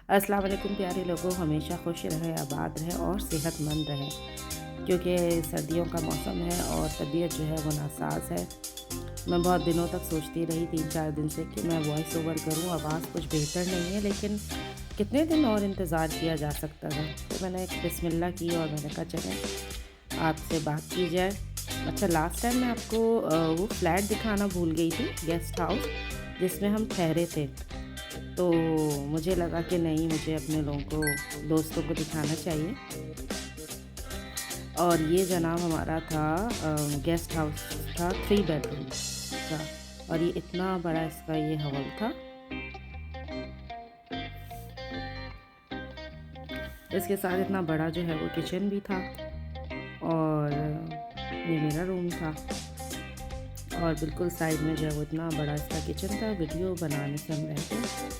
अस्सलाम वालेकुम प्यारे लोगों, हमेशा खुश रहें, आबाद रहें और सेहतमंद रहें। क्योंकि सर्दियों का मौसम है और तबीयत जो है वो नासाज है। मैं बहुत दिनों तक सोचती रही 3-4 दिन से कि मैं वॉइस ओवर करूं। आवाज़ कुछ बेहतर नहीं है, लेकिन कितने दिन और इंतज़ार किया जा सकता है। तो मैंने एक बिस्मिल्लाह की और मैंने कहा चलें आपसे बात की जाए। अच्छा, लास्ट टाइम मैं आपको वो फ्लैट दिखाना भूल गई थी, गेस्ट हाउस जिसमें हम ठहरे थे। तो मुझे लगा कि नहीं, मुझे अपने लोगों को, दोस्तों को दिखाना चाहिए। और ये जनाब हमारा था गेस्ट हाउस था 3 बेडरूम का, और ये इतना बड़ा इसका ये हॉल था। इसके साथ इतना बड़ा जो है वो किचन भी था, और ये मेरा रूम था। और बिल्कुल साइड में जो है वो इतना बड़ा इसका किचन था। वीडियो बनाने से हम रह गए,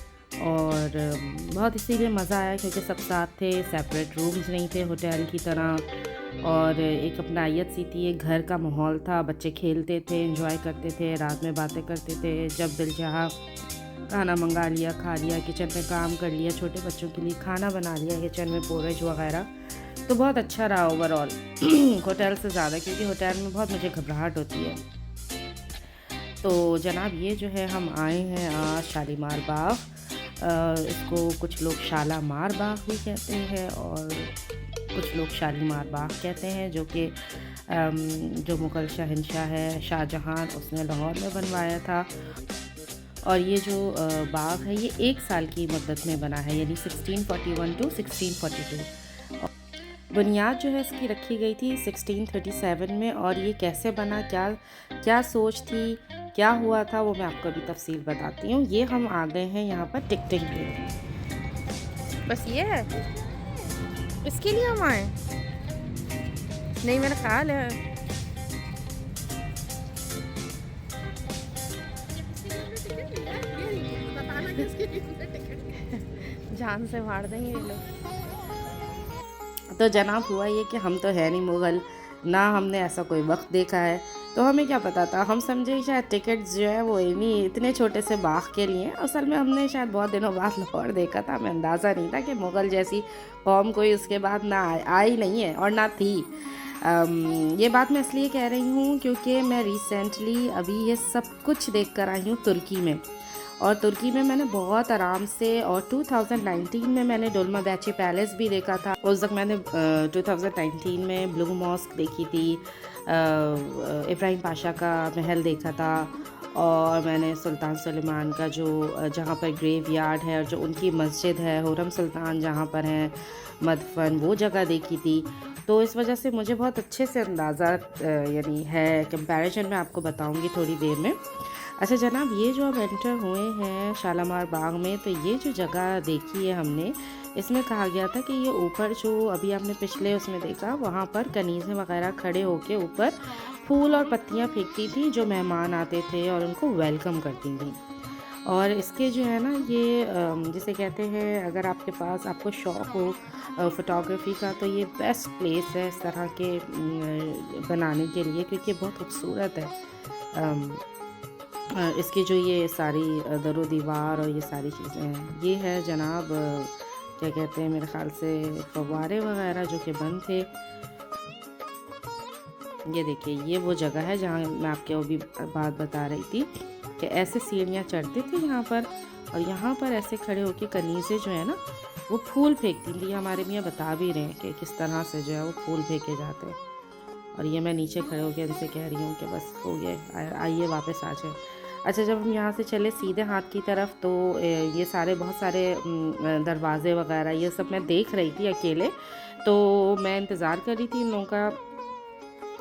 और बहुत इसीलिए मज़ा आया क्योंकि सब साथ थे, सेपरेट रूम्स नहीं थे होटल की तरह। और एक अपनायत सी थी, एक घर का माहौल था। बच्चे खेलते थे, एंजॉय करते थे, रात में बातें करते थे। जब दिल चाहा खाना मंगा लिया, खा लिया, किचन में काम कर लिया, छोटे बच्चों के लिए खाना बना लिया किचन में, पोरेज वगैरह। तो बहुत अच्छा रहा ओवरऑल होटल से ज़्यादा, क्योंकि होटल में बहुत मुझे घबराहट होती है। तो जनाब ये जो है हम आए हैं आज शालीमार बाग। इसको कुछ लोग शालामार बाग भी कहते हैं और कुछ लोग शालीमार बाग कहते हैं, जो कि जो मुग़ल शहंशाह है शाहजहां, उसने लाहौर में बनवाया था। और ये जो बाग है ये 1 साल की मुद्दत में बना है, यानी 1641 टू 1642। बुनियाद जो है इसकी रखी गई थी 1637 में। और ये कैसे बना, क्या क्या सोच थी, क्या हुआ था, वो मैं आपको अभी तफसील बताती हूँ। ये हम आ गए हैं यहाँ पर टिकटिंग के लिए। बस ये है, इसके लिए हम आए। नहीं, मेरा ख्याल है जान से मार देंगे ये लोग। तो जनाब हुआ ये कि हम तो है नहीं मुग़ल, ना हमने ऐसा कोई वक्त देखा है, तो हमें क्या पता था। हम समझे शायद टिकट्स जो है वो इतने छोटे से बाग के लिए। असल में हमने शायद बहुत दिनों बाद लाहौर देखा था, हमें अंदाज़ा नहीं था कि मुग़ल जैसी कौम कोई उसके बाद ना आई नहीं है और ना थी। ये बात मैं इसलिए कह रही हूँ क्योंकि मैं रिसेंटली अभी ये सब कुछ देख कर आई हूँ तुर्की में। और तुर्की में मैंने बहुत आराम से, और 2019 में मैंने डोलमाबैची पैलेस भी देखा था। उस वक्त मैंने 2019 में ब्लू मॉस्क देखी थी, इब्राहिम पाशा का महल देखा था। और मैंने सुल्तान सुलेमान का जो जहाँ पर ग्रेव यार्ड है और जो उनकी मस्जिद है, हुरम सुल्तान जहाँ पर हैं, मदफन, वो जगह देखी थी। तो इस वजह से मुझे बहुत अच्छे से अंदाज़ा यानी है, कंपैरिजन मैं आपको बताऊंगी थोड़ी देर में। अच्छा जनाब, ये जो अब एंटर हुए हैं शालामार बाग में, तो ये जो जगह देखी है हमने, इसमें कहा गया था कि ये ऊपर जो अभी आपने पिछले उसमें देखा, वहाँ पर कनीज़ें वगैरह खड़े होके ऊपर फूल और पत्तियाँ फेंकती थी जो मेहमान आते थे और उनको वेलकम करती थी। और इसके जो है ना ये जिसे कहते हैं, अगर आपके पास, आपको शौक़ हो फ़ोटोग्राफ़ी का, तो ये बेस्ट प्लेस है इस तरह के बनाने के लिए, क्योंकि बहुत खूबसूरत है। इसकी जो ये सारी दरो दीवार और ये सारी चीज़ें हैं, ये है जनाब क्या कहते हैं, मेरे ख़्याल से फव्वारे वगैरह जो कि बंद थे। ये देखिए, ये वो जगह है जहाँ मैं आपको अभी बात बता रही थी कि ऐसे सीढ़ियाँ चढ़ते थे यहाँ पर, और यहाँ पर ऐसे खड़े होकर कनीज़ें जो है ना वो फूल फेंकती थी। हमारे मियाँ बता भी रहे हैं कि किस तरह से जो है वो फूल फेंके जाते हैं। और ये मैं नीचे खड़े होकर इनसे कह रही हूँ कि बस हो गया, आइए वापस आ जाए। अच्छा, जब हम यहाँ से चले सीधे हाथ की तरफ, तो ये सारे बहुत सारे दरवाज़े वगैरह ये सब मैं देख रही थी अकेले। तो मैं इंतज़ार कर रही थी इन लोगों का।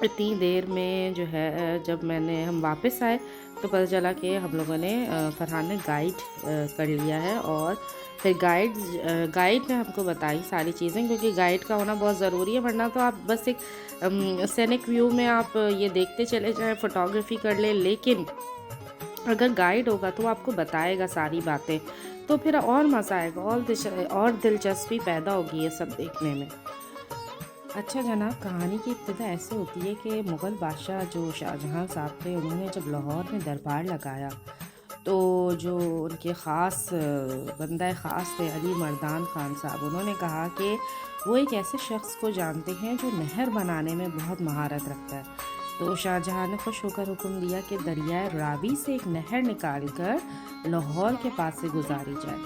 इतनी देर में जो है जब हम वापस आए, तो पता चला कि हम लोगों ने फरहान ने गाइड कर लिया है। और फिर गाइड ने हमको बताई सारी चीज़ें, क्योंकि गाइड का होना बहुत ज़रूरी है, वरना तो आप बस एक सैनिक व्यू में आप ये देखते चले जाएं, फ़ोटोग्राफ़ी कर लें। लेकिन अगर गाइड होगा तो वो आपको बताएगा सारी बातें, तो फिर और मज़ा आएगा, और दिलचस्पी पैदा होगी ये सब देखने में। अच्छा जनाब, कहानी की इब्तिदा ऐसे होती है कि मुग़ल बादशाह जो शाहजहां साहब थे, उन्होंने जब लाहौर में दरबार लगाया, तो जो उनके ख़ास बंदा ख़ास थे अली मर्दान ख़ान साहब, उन्होंने कहा कि वो एक ऐसे शख्स को जानते हैं जो नहर बनाने में बहुत महारत रखता है। तो शाहजहाँ ने खुश होकर हुक्म दिया कि दरियाए रावी से एक नहर निकालकर लाहौर के पास से गुजारी जाए,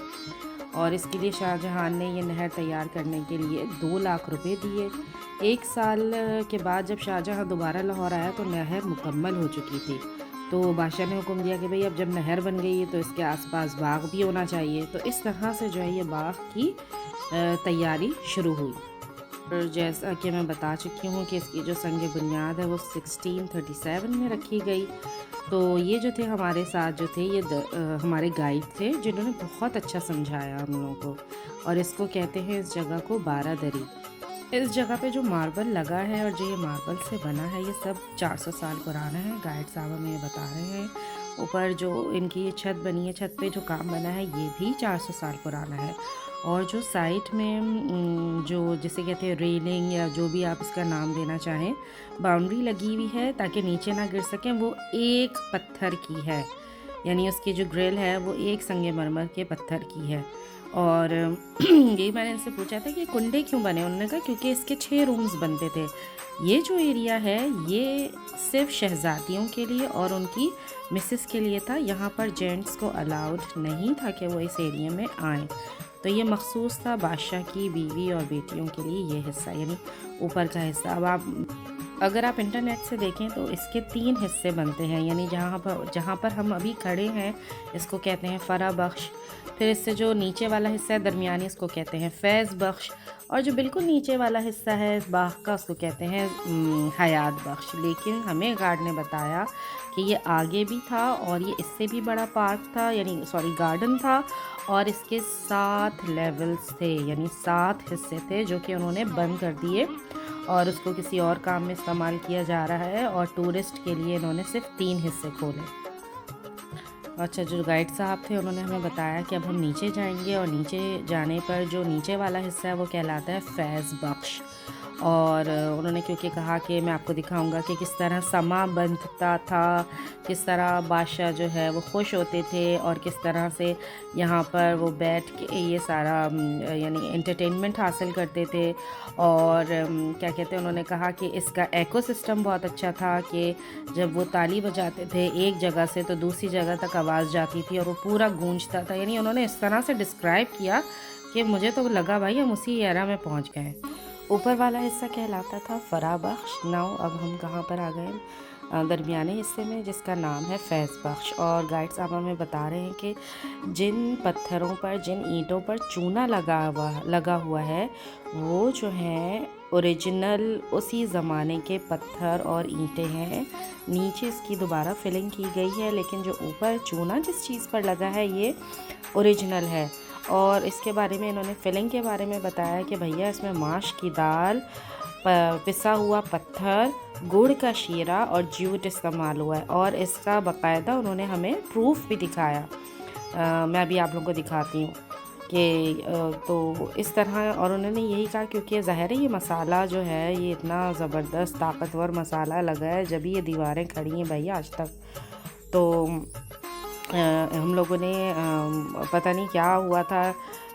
और इसके लिए शाहजहाँ ने ये नहर तैयार करने के लिए 2 लाख रुपए दिए। 1 साल के बाद जब शाहजहाँ दोबारा लाहौर आया तो नहर मुकम्मल हो चुकी थी। तो बादशाह ने हुक्म दिया कि भाई अब जब नहर बन गई है तो इसके आसपास बाग भी होना चाहिए। तो इस तरह से जो है ये बाग की तैयारी शुरू हुई। और जैसा कि मैं बता चुकी हूँ कि इसकी जो संग बुनियाद है वो 1637 में रखी गई। तो ये जो थे हमारे साथ जो थे ये हमारे गाइड थे, जिन्होंने बहुत अच्छा समझाया हम लोगों को। और इसको कहते हैं इस जगह को 12 दरी। इस जगह पे जो मार्बल लगा है और जो ये मार्बल से बना है ये सब 400 साल पुराना है। गाइड साहब हमें ये बता रहे हैं। ऊपर जो इनकी ये छत बनी है, छत पे जो काम बना है ये भी 400 साल पुराना है। और जो साइड में जो जिसे कहते हैं रेलिंग या जो भी आप इसका नाम देना चाहें, बाउंड्री लगी हुई है ताकि नीचे ना गिर सकें, वो एक पत्थर की है। यानी उसकी जो ग्रिल है वो एक संगमरमर के पत्थर की है। और यही मैंने इनसे पूछा था कि कुंडे क्यों बने। उन्होंने कहा क्योंकि इसके 6 रूम्स बनते थे। ये जो एरिया है ये सिर्फ शहजादियों के लिए और उनकी मिसेस के लिए था। यहाँ पर जेंट्स को अलाउड नहीं था कि वो इस एरिया में आएँ। तो ये मखसूस था बादशाह की बीवी और बेटियों के लिए ये हिस्सा, यानी ऊपर का हिस्सा। अब अगर आप इंटरनेट से देखें तो इसके 3 हिस्से बनते हैं। यानी जहाँ पर हम अभी खड़े हैं इसको कहते हैं फ़रा बख्श। फिर इससे जो नीचे वाला हिस्सा है दरमियानी, इसको कहते हैं फैज़ बख्श। और जो बिल्कुल नीचे वाला हिस्सा है इस बाग का उसको कहते हैं हयात बख्श। लेकिन हमें गार्ड ने बताया कि ये आगे भी था और ये इससे भी बड़ा पार्क था, यानी गार्डन था। और इसके 7 लेवल्स थे, यानी 7 हिस्से थे जो कि उन्होंने बंद कर दिए और उसको किसी और काम में इस्तेमाल किया जा रहा है। और टूरिस्ट के लिए इन्होंने सिर्फ 3 हिस्से खोले। अच्छा, जो गाइड साहब थे उन्होंने हमें बताया कि अब हम नीचे जाएंगे और नीचे जाने पर जो नीचे वाला हिस्सा है वो कहलाता है फैज़ बख्श। और उन्होंने क्योंकि कहा कि मैं आपको दिखाऊंगा कि किस तरह समा बंधता था, किस तरह बादशाह जो है वो खुश होते थे और किस तरह से यहाँ पर वो बैठ के ये सारा यानी एंटरटेनमेंट हासिल करते थे। और क्या कहते हैं, उन्होंने कहा कि इसका एकोसिस्टम बहुत अच्छा था कि जब वो ताली बजाते थे एक जगह से तो दूसरी जगह तक आवाज़ जाती थी और वो पूरा गूंजता था। यानी उन्होंने इस तरह से डिस्क्राइब किया कि मुझे तो लगा भाई हम उसी एरा में पहुँच गए। ऊपर वाला हिस्सा कहलाता था फ़रा बख्श। नाउ अब हम कहाँ पर आ गए, दरमियाने हिस्से में जिसका नाम है फैज़ बख्श। और गाइड साहब हमें बता रहे हैं कि जिन पत्थरों पर, जिन ईंटों पर चूना लगा हुआ है वो जो है ओरिजिनल उसी ज़माने के पत्थर और ईंटें हैं। नीचे इसकी दोबारा फिलिंग की गई है, लेकिन जो ऊपर चूना जिस चीज़ पर लगा है ये ओरिजिनल है। और इसके बारे में इन्होंने फिलिंग के बारे में बताया कि भैया इसमें माश की दाल, पिसा हुआ पत्थर, गुड़ का शीरा और जूट इस्तेमाल हुआ है। और इसका बाकायदा उन्होंने हमें प्रूफ भी दिखाया। मैं अभी आप लोगों को दिखाती हूँ कि तो इस तरह। और उन्होंने यही कहा क्योंकि ज़ाहिर है ये मसाला जो है ये इतना ज़बरदस्त ताकतवर मसाला लगा है जब ये दीवारें खड़ी हैं भैया आज तक। तो हम लोगों ने पता नहीं क्या हुआ था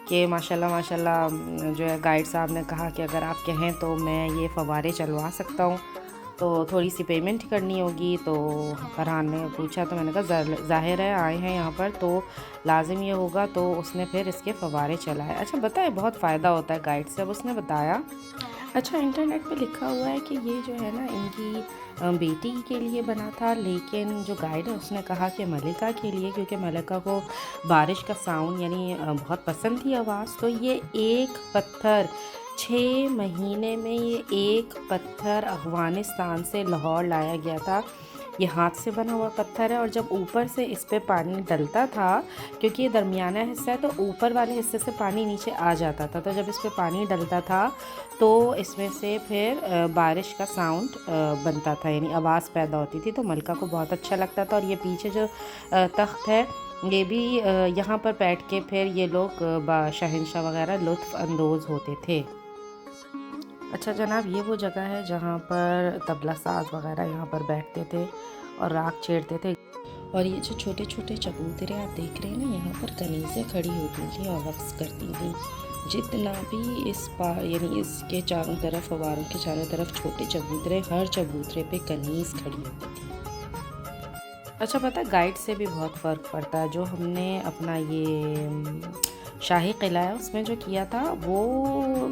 कि माशाल्लाह जो है गाइड साहब ने कहा कि अगर आप कहें तो मैं ये फव्वारे चलवा सकता हूँ, तो थोड़ी सी पेमेंट करनी होगी। तो फरहान ने पूछा तो मैंने कहा ज़ाहिर है आए हैं यहाँ पर तो लाजिम ये होगा। तो उसने फिर इसके फव्वारे चलाए। अच्छा बताए बहुत फ़ायदा होता है गाइड से, अब उसने बताया। अच्छा, इंटरनेट पे लिखा हुआ है कि ये जो है ना इनकी बेटी के लिए बना था, लेकिन जो गाइड है उसने कहा कि मलिका के लिए, क्योंकि मलिका को बारिश का साउंड यानी बहुत पसंद थी आवाज़। तो ये एक पत्थर 6 महीने में ये एक पत्थर अफ़गानिस्तान से लाहौर लाया गया था। ये हाथ से बना हुआ पत्थर है। और जब ऊपर से इस पे पानी डलता था, क्योंकि ये दरमियाना हिस्सा है तो ऊपर वाले हिस्से से पानी नीचे आ जाता था, तो जब इस पे पानी डलता था तो इसमें से फिर बारिश का साउंड बनता था, यानी आवाज़ पैदा होती थी। तो मलिका को बहुत अच्छा लगता था। और ये पीछे जो तख्त है ये भी यहाँ पर बैठ के फिर ये लोग शहंशाह वगैरह लुत्फ़ अंदोज़ होते थे। अच्छा जनाब, ये वो जगह है जहाँ पर तबला साज वगैरह यहाँ पर बैठते थे और राग छेड़ते थे। और ये जो छोटे छोटे चबूतरे आप देख रहे हैं ना, यहाँ पर कनीज़ें खड़ी होती थी और रक़्स करती थी। जितना भी इस पार यानी इसके चारों तरफ, फव्वारों के चारों तरफ छोटे चबूतरे, हर चबूतरे पे कनीज़ खड़ी होती थी। अच्छा पता है, गाइड से भी बहुत फ़र्क पड़ता है। जो हमने अपना ये शाही किला है उसमें जो किया था, वो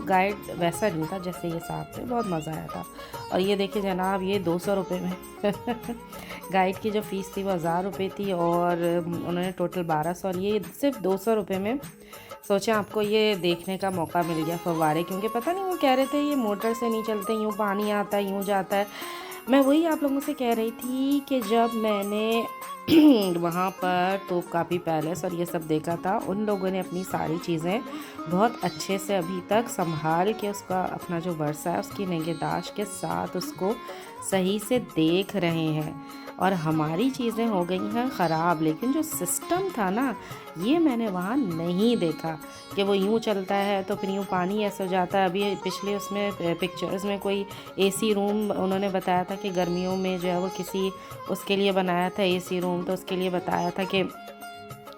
गाइड वैसा नहीं था जैसे ये साहब थे। बहुत मज़ा आया था। और ये देखिए जनाब, ये 200 रुपये में गाइड की जो फ़ीस थी वो 1000 रुपये थी और उन्होंने टोटल 1200, और ये सिर्फ 200 रुपये में सोचें आपको ये देखने का मौका मिल गया फव्वारे। क्योंकि पता नहीं वो कह रहे थे ये मोटर से नहीं चलते, यूँ पानी आता है, यूँ जाता है। मैं वही आप लोगों से कह रही थी कि जब मैंने वहाँ पर तोपकापी पैलेस और ये सब देखा था, उन लोगों ने अपनी सारी चीज़ें बहुत अच्छे से अभी तक संभाल के उसका अपना जो वर्षा है उसकी निगहदाश्त के साथ उसको सही से देख रहे हैं। और हमारी चीज़ें हो गई हैं ख़राब, लेकिन जो सिस्टम था ना, ये मैंने वहाँ नहीं देखा कि वो यूँ चलता है तो फिर यूँ पानी ऐसे हो जाता है। अभी पिछले उसमें पिक्चर्स में कोई एसी रूम उन्होंने बताया था कि गर्मियों में जो है वो किसी उसके लिए बनाया था एसी रूम, तो उसके लिए बताया था कि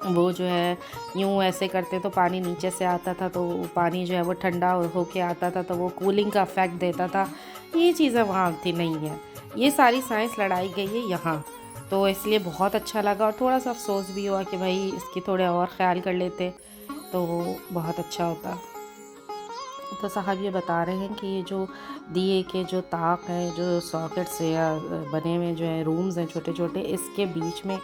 वो जो है यूँ ऐसे करते तो पानी नीचे से आता था, तो पानी जो है वो ठंडा होके आता था, तो वो कूलिंग का इफ़ेक्ट देता था। ये चीज़ें वहाँ थी नहीं है। ये सारी साइंस लड़ाई गई है यहाँ, तो इसलिए बहुत अच्छा लगा। और थोड़ा सा अफसोस भी हुआ कि भाई इसकी थोड़े और ख्याल कर लेते तो बहुत अच्छा होता। तो साहब ये बता रहे हैं कि ये जो दिए के जो ताक हैं, जो सॉकेट से या बने हुए जो है रूम्स हैं छोटे छोटे, इसके बीच में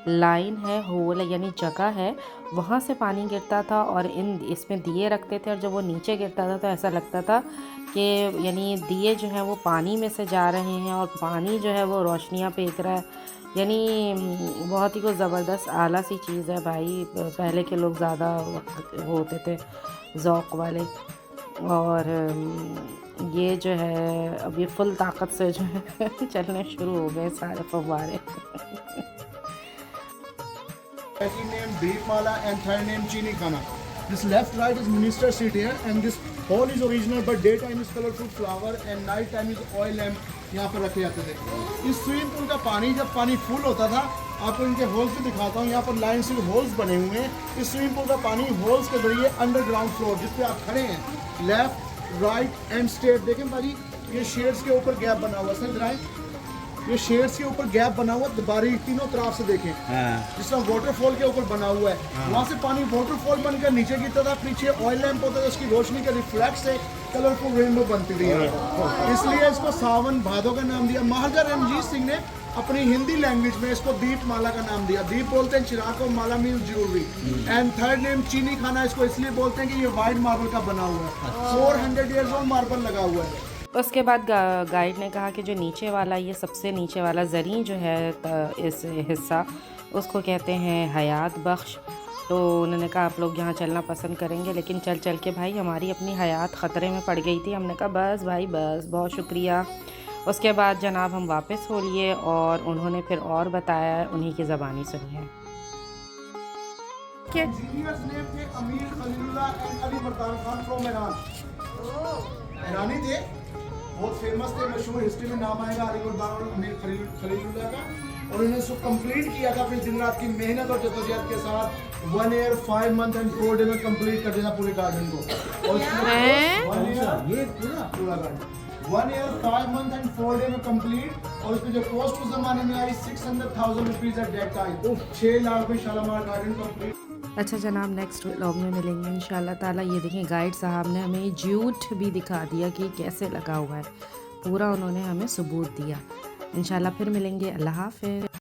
लाइन है, होल है, यानी जगह है, वहाँ से पानी गिरता था और इसमें दिए रखते थे। और जब वो नीचे गिरता था तो ऐसा लगता था कि यानी दिए जो हैं वो पानी में से जा रहे हैं और पानी जो है वो रोशनियाँ फेंक रहा है। यानी बहुत ही कुछ ज़बरदस्त आला सी चीज़ है भाई। पहले के लोग ज़्यादा वो होते थे ज़ौक़ वाले। और ये जो है अब ये फुल ताकत से जो है चलने शुरू हो गए सारे फव्वारे। Second name Deepmala and third name Chini Khana. This left right is minister seat here and this hall is original but daytime is colorful flower and night time is oil lamp यहाँ पर रखे जाते थे। इस swimming pool का पानी जब पानी फुल होता था, आपको इनके होल्स भी दिखाता हूँ। यहाँ पर लाइन से होल्स बने हुए हैं। इस स्विमिंग पूल का पानी होल्स के जरिए अंडरग्राउंड फ्लोर जिस पे आप खड़े हैं, लेफ्ट राइट एंड स्ट्रेट देखें भाजी, ये शेड्स के ऊपर गैप बना हुआ है। दिखाएं, ये शेड्स के ऊपर गैप बना हुआ, बारी तीनों तरफ से देखें। जिस तरह वाटरफॉल के ऊपर बना हुआ है, वहाँ से पानी वाटरफॉल बनकर नीचे गिरता था, पीछे ऑयल लैंप होता था, उसकी रोशनी के रिफ्लेक्ट से कलरफुल रेनबो बनती थी। इसलिए इसको सावन भादो का नाम दिया। महाराजा रणजीत सिंह ने अपनी हिंदी लैंग्वेज में इसको दीपमाला का नाम दिया। दीप बोलते हैं चिराग को, माला means jewellery. And third name चीनी खाना इसको इसलिए बोलते हैं कि ये वाइट मार्बल का बना हुआ है। 400 ईयर्स ओल्ड मार्बल लगा हुआ है। उसके बाद गाइड ने कहा कि जो नीचे वाला, ये सबसे नीचे वाला ज़री जो है इस हिस्सा, उसको कहते हैं हयात बख्श। तो उन्होंने कहा आप लोग यहाँ चलना पसंद करेंगे, लेकिन चल चल के भाई हमारी अपनी हयात ख़तरे में पड़ गई थी। हमने कहा बस भाई बस, बहुत शुक्रिया। उसके बाद जनाब हम वापस हो लिए और उन्होंने फिर और बताया, उन्हीं की ज़बानी सुनिए। इंजीनियर्स नेम थे Amir Khalilullah and Ali Mardan Khan from Iran. ईरानी थे, बहुत फेमस थे, मशहूर, हिस्ट्री में नाम आएगा अली मर्दान और अमीर खलीलुल्लाह का। और उन्होंने इसको कंप्लीट किया था अपनी दिन रात की मेहनत और जद्दोजहद के साथ। 1 year 5 months and 4 days में कंप्लीट कर देना पूरे गार्डन को। और ये पूरा garden 1 year 5 months and 4 days में कंप्लीट। और उसकी जो कॉस्ट उस जमाने में आई 600,000 rupees at that time. 6 lakh में शालामार गार्डन कंप्लीट। अच्छा जनाब, नेक्स्ट व्लॉग में मिलेंगे इंशाल्लाह ताला। ये देखें गाइड साहब ने हमें जूट भी दिखा दिया कि कैसे लगा हुआ है, पूरा उन्होंने हमें सबूत दिया। इंशाल्लाह फिर मिलेंगे। अल्लाह हाफ़िज़।